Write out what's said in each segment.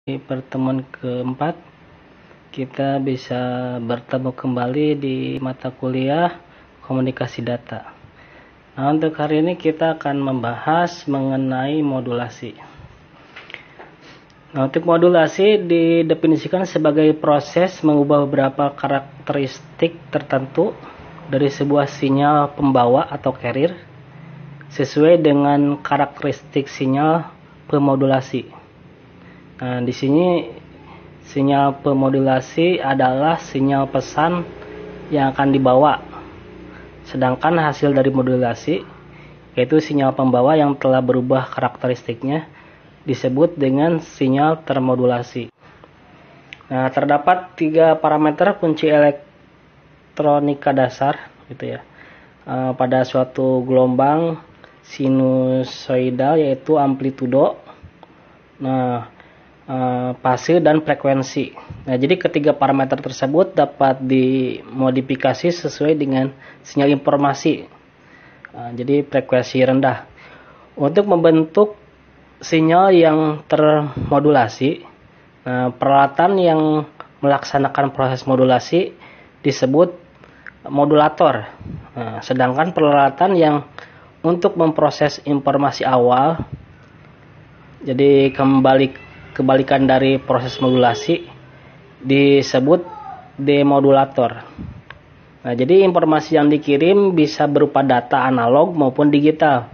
Di pertemuan keempat, kita bisa bertemu kembali di mata kuliah komunikasi data. Nah, untuk hari ini kita akan membahas mengenai modulasi. Nah, untuk modulasi didefinisikan sebagai proses mengubah beberapa karakteristik tertentu dari sebuah sinyal pembawa atau carrier sesuai dengan karakteristik sinyal pemodulasi. Nah, di sini sinyal pemodulasi adalah sinyal pesan yang akan dibawa. Sedangkan hasil dari modulasi, yaitu sinyal pembawa yang telah berubah karakteristiknya, disebut dengan sinyal termodulasi. Nah, terdapat 3 parameter kunci elektronika dasar, gitu ya, pada suatu gelombang sinusoidal, yaitu amplitudo, fase dan frekuensi. Nah, jadi ketiga parameter tersebut dapat dimodifikasi sesuai dengan sinyal informasi. Jadi frekuensi rendah. Untuk membentuk sinyal yang termodulasi, peralatan yang melaksanakan proses modulasi disebut modulator. Sedangkan peralatan yang untuk memproses informasi awal, jadi kebalikan dari proses modulasi, disebut demodulator. Nah, jadi informasi yang dikirim bisa berupa data analog maupun digital.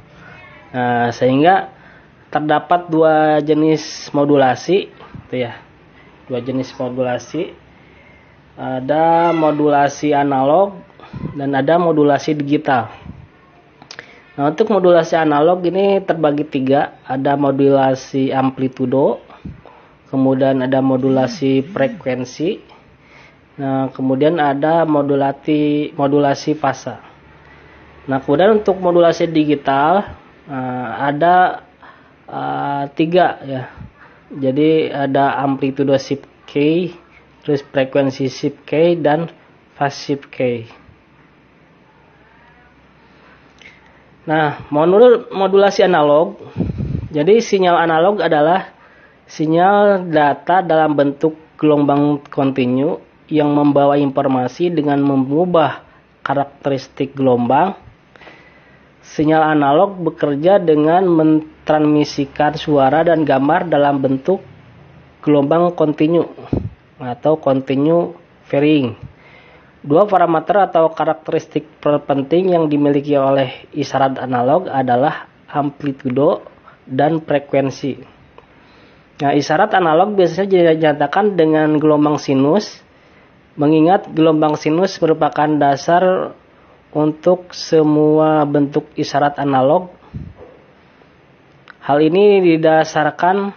Nah, sehingga terdapat 2 jenis modulasi, itu ya. 2 jenis modulasi. Ada modulasi analog dan ada modulasi digital. Nah, untuk modulasi analog ini terbagi 3, ada modulasi amplitudo, kemudian ada modulasi frekuensi, kemudian ada modulasi fasa. Nah, kemudian untuk modulasi digital ada 3 ya. Jadi ada amplitudo shift K, terus frekuensi shift K dan fase shift K. Nah, modulasi analog. Jadi sinyal analog adalah sinyal data dalam bentuk gelombang kontinu yang membawa informasi dengan mengubah karakteristik gelombang. Sinyal analog bekerja dengan mentransmisikan suara dan gambar dalam bentuk gelombang kontinu atau continue varying. 2 parameter atau karakteristik terpenting yang dimiliki oleh isyarat analog adalah amplitudo dan frekuensi. Nah, isyarat analog biasanya dinyatakan dengan gelombang sinus, mengingat gelombang sinus merupakan dasar untuk semua bentuk isyarat analog. Hal ini didasarkan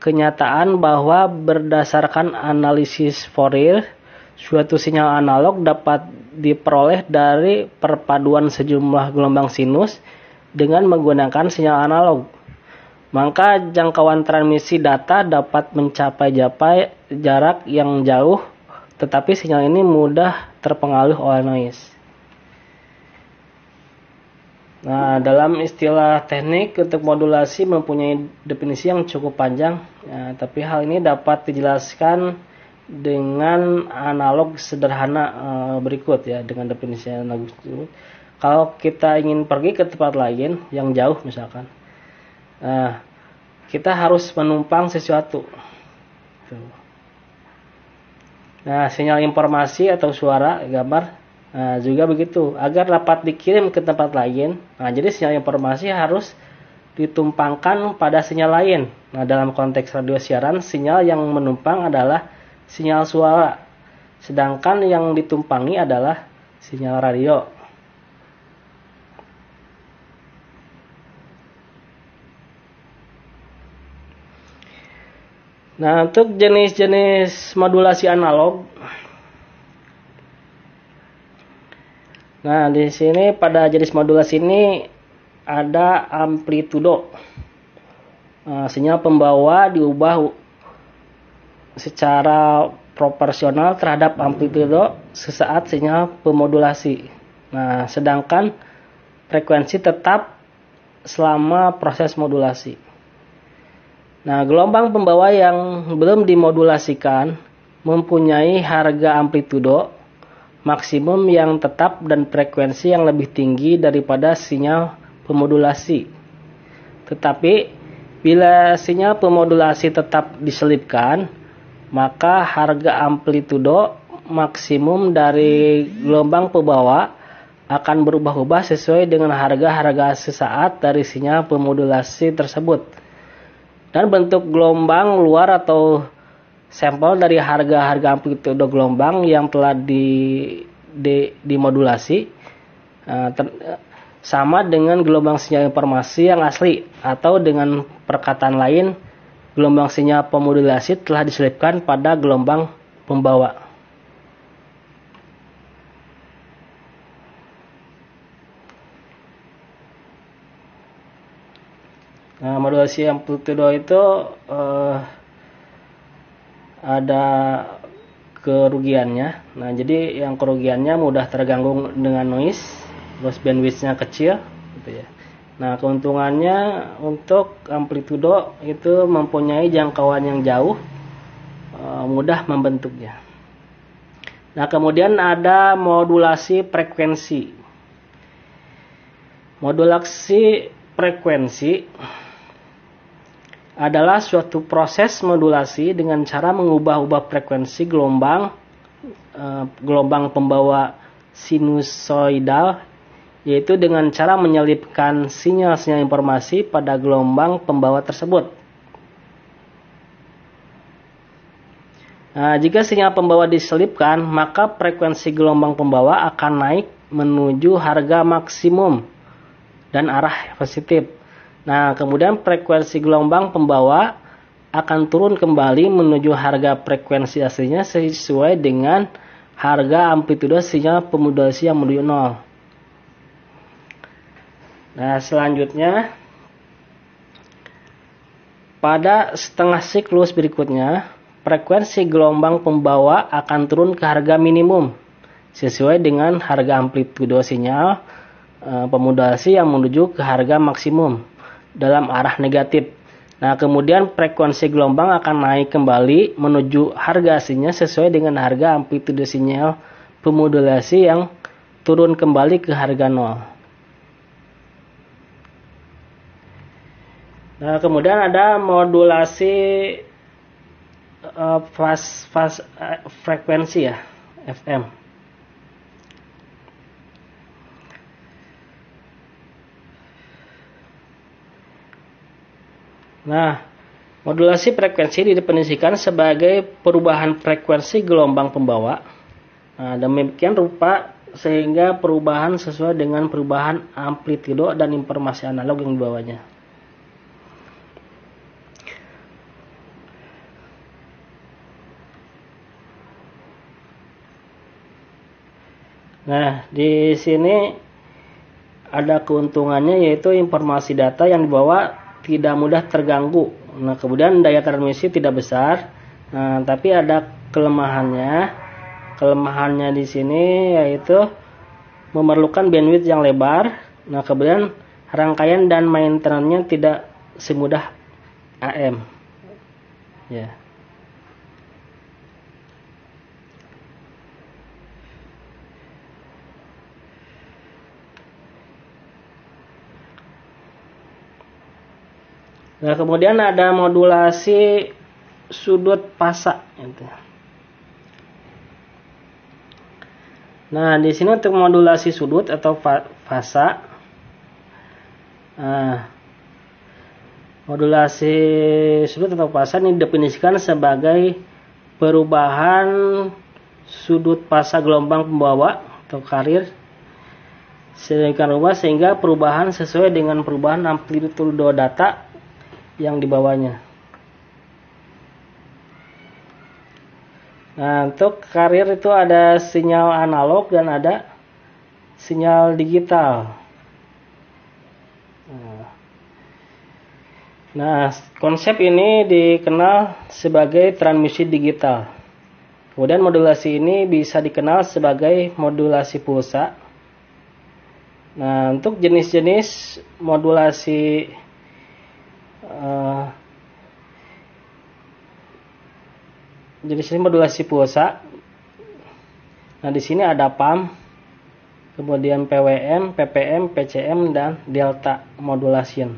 kenyataan bahwa berdasarkan analisis Fourier, suatu sinyal analog dapat diperoleh dari perpaduan sejumlah gelombang sinus dengan menggunakan sinyal analog. Maka jangkauan transmisi data dapat mencapai jarak yang jauh, tetapi sinyal ini mudah terpengaruh oleh noise. Nah, dalam istilah teknik untuk modulasi mempunyai definisi yang cukup panjang, tapi hal ini dapat dijelaskan dengan analog sederhana berikut ya, dengan definisi analog. Kalau kita ingin pergi ke tempat lain yang jauh misalkan, kita harus menumpang sesuatu. Nah, sinyal informasi atau suara, gambar, juga begitu. Agar dapat dikirim ke tempat lain, jadi sinyal informasi harus ditumpangkan pada sinyal lain. Nah, dalam konteks radio siaran, sinyal yang menumpang adalah sinyal suara, sedangkan yang ditumpangi adalah sinyal radio. Nah, untuk jenis-jenis modulasi analog. Nah, di sini pada jenis modulasi ini ada amplitudo. Sinyal pembawa diubah secara proporsional terhadap amplitudo sesaat sinyal pemodulasi. Nah, sedangkan frekuensi tetap selama proses modulasi. Nah, gelombang pembawa yang belum dimodulasikan mempunyai harga amplitudo maksimum yang tetap dan frekuensi yang lebih tinggi daripada sinyal pemodulasi. Tetapi bila sinyal pemodulasi tetap diselipkan, maka harga amplitudo maksimum dari gelombang pembawa akan berubah-ubah sesuai dengan harga-harga sesaat dari sinyal pemodulasi tersebut. Dan bentuk gelombang luar atau sampel dari harga-harga amplitudo gelombang yang telah dimodulasi sama dengan gelombang sinyal informasi yang asli, atau dengan perkataan lain, gelombang sinyal pemodulasi telah diselipkan pada gelombang pembawa. Nah, modulasi amplitudo itu ada kerugiannya. Nah, jadi yang kerugiannya mudah terganggu dengan noise, terus bandwidth-nya kecil, gitu ya. Nah, keuntungannya untuk amplitudo itu mempunyai jangkauan yang jauh, mudah membentuknya. Nah, kemudian ada modulasi frekuensi. Modulasi frekuensi adalah suatu proses modulasi dengan cara mengubah-ubah frekuensi gelombang pembawa sinusoidal, yaitu dengan cara menyelipkan sinyal-sinyal informasi pada gelombang pembawa tersebut. Nah, jika sinyal pembawa diselipkan, maka frekuensi gelombang pembawa akan naik menuju harga maksimum dan arah positif. Nah, kemudian frekuensi gelombang pembawa akan turun kembali menuju harga frekuensi aslinya sesuai dengan harga amplitudo sinyal pemodulasi yang menuju 0. Nah, selanjutnya pada setengah siklus berikutnya, frekuensi gelombang pembawa akan turun ke harga minimum sesuai dengan harga amplitudo sinyal pemodulasi yang menuju ke harga maksimum dalam arah negatif. Nah, kemudian frekuensi gelombang akan naik kembali menuju harga aslinya sesuai dengan harga amplitudo sinyal pemodulasi yang turun kembali ke harga 0. Nah, kemudian ada modulasi frekuensi ya, FM. Nah, modulasi frekuensi didefinisikan sebagai perubahan frekuensi gelombang pembawa. Nah, demikian rupa sehingga perubahan sesuai dengan perubahan amplitudo dan informasi analog yang dibawanya. Nah, di sini ada keuntungannya, yaitu informasi data yang dibawa tidak mudah terganggu. Nah, kemudian daya transmisi tidak besar. Nah, tapi ada kelemahannya. Kelemahannya di sini yaitu memerlukan bandwidth yang lebar. Nah, kemudian rangkaian dan maintenance-nya tidak semudah AM. Ya. Nah, kemudian ada modulasi sudut fasa. Nah, di sini untuk modulasi sudut atau fasa, modulasi sudut atau fasa ini didefinisikan sebagai perubahan sudut fasa gelombang pembawa atau carrier sedemikian rupa sehingga perubahan sesuai dengan perubahan amplitudo data yang dibawanya. Nah, untuk carrier itu ada sinyal analog dan ada sinyal digital. Nah, konsep ini dikenal sebagai transmisi digital. Kemudian modulasi ini bisa dikenal sebagai modulasi pulsa. Nah, untuk jenis-jenis modulasi jenis modulasi pulsa. Nah, di sini ada pump, kemudian PWM, PPM, PCM, dan delta modulation.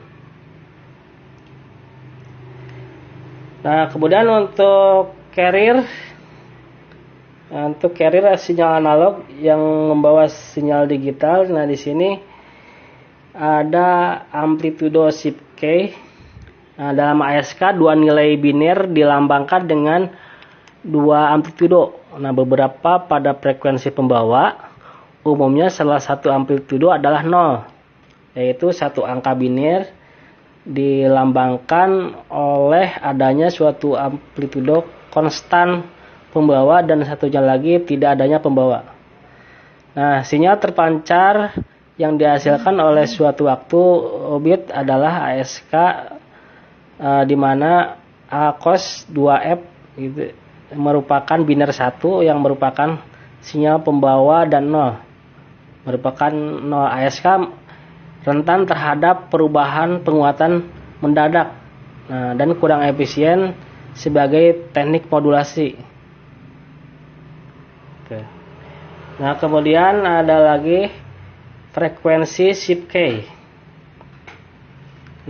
Nah, kemudian untuk carrier sinyal analog yang membawa sinyal digital. Nah, di sini ada amplitudo shift key. Nah, dalam ASK dua nilai biner dilambangkan dengan dua amplitudo. Nah, beberapa pada frekuensi pembawa, umumnya salah satu amplitudo adalah 0, yaitu satu angka biner dilambangkan oleh adanya suatu amplitudo konstan pembawa dan satunya lagi tidak adanya pembawa. Nah, sinyal terpancar yang dihasilkan oleh suatu waktu bit adalah ASK, di mana A cos 2F itu merupakan biner 1 yang merupakan sinyal pembawa dan 0 merupakan 0. ASK rentan terhadap perubahan penguatan mendadak, dan kurang efisien sebagai teknik modulasi. Oke. Nah, kemudian ada lagi frekuensi shift key.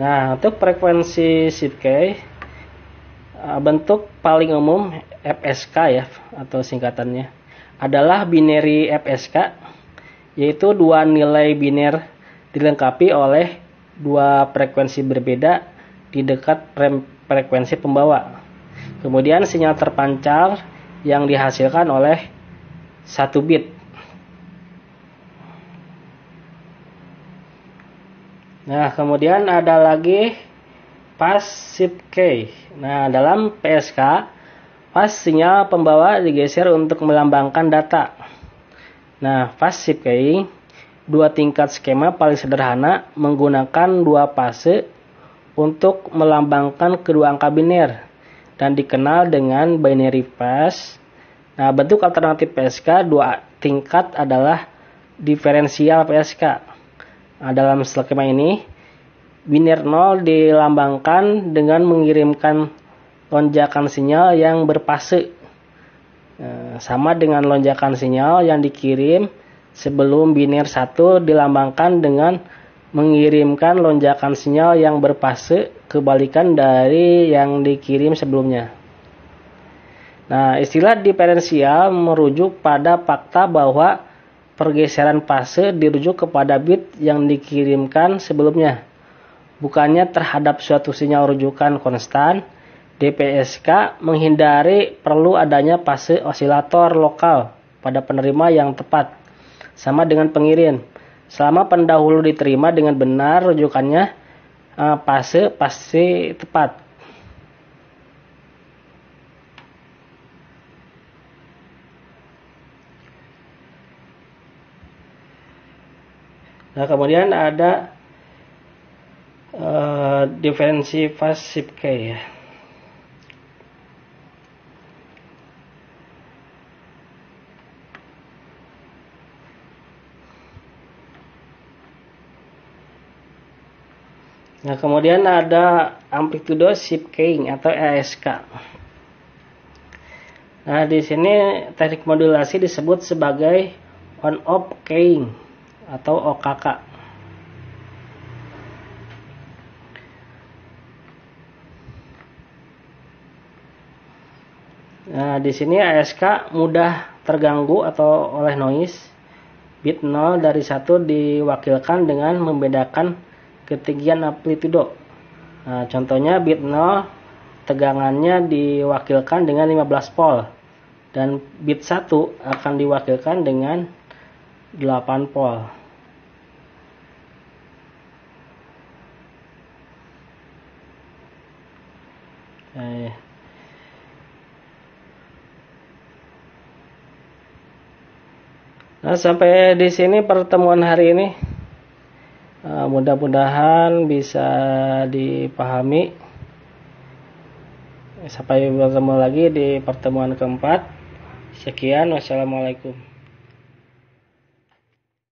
Nah, untuk frekuensi shift key, bentuk paling umum FSK ya, atau singkatannya adalah binary FSK, yaitu dua nilai biner dilengkapi oleh dua frekuensi berbeda di dekat frekuensi pembawa. Kemudian sinyal terpancar yang dihasilkan oleh satu bit. Nah, kemudian ada lagi phase shift key. Nah, dalam PSK, phase sinyal pembawa digeser untuk melambangkan data. Nah, phase shift key dua tingkat skema paling sederhana menggunakan dua fase untuk melambangkan kedua angka biner dan dikenal dengan binary phase. Nah, bentuk alternatif PSK dua tingkat adalah diferensial PSK. Nah, dalam skema ini, biner 0 dilambangkan dengan mengirimkan lonjakan sinyal yang berfase, sama dengan lonjakan sinyal yang dikirim sebelum biner 1 dilambangkan dengan mengirimkan lonjakan sinyal yang berfase kebalikan dari yang dikirim sebelumnya. Nah, istilah diferensial merujuk pada fakta bahwa pergeseran fase dirujuk kepada bit yang dikirimkan sebelumnya, bukannya terhadap suatu sinyal rujukan konstan. DPSK menghindari perlu adanya fase osilator lokal pada penerima yang tepat, sama dengan pengirim. Selama pendahulu diterima dengan benar rujukannya, fase pasti tepat. Nah, kemudian ada diferensi phase shift key ya. Nah, kemudian ada amplitudo shift keying atau ASK. Nah, di sini teknik modulasi disebut sebagai on-off keying atau OKK. Nah, di sini ASK mudah terganggu atau oleh noise. Bit 0 dari 1 diwakilkan dengan membedakan ketinggian amplitudo. Nah, contohnya bit 0 tegangannya diwakilkan dengan 15 volt dan bit 1 akan diwakilkan dengan 8 volt. Nah, sampai di sini pertemuan hari ini. Mudah-mudahan bisa dipahami. Sampai bertemu lagi di pertemuan keempat. Sekian, wassalamualaikum.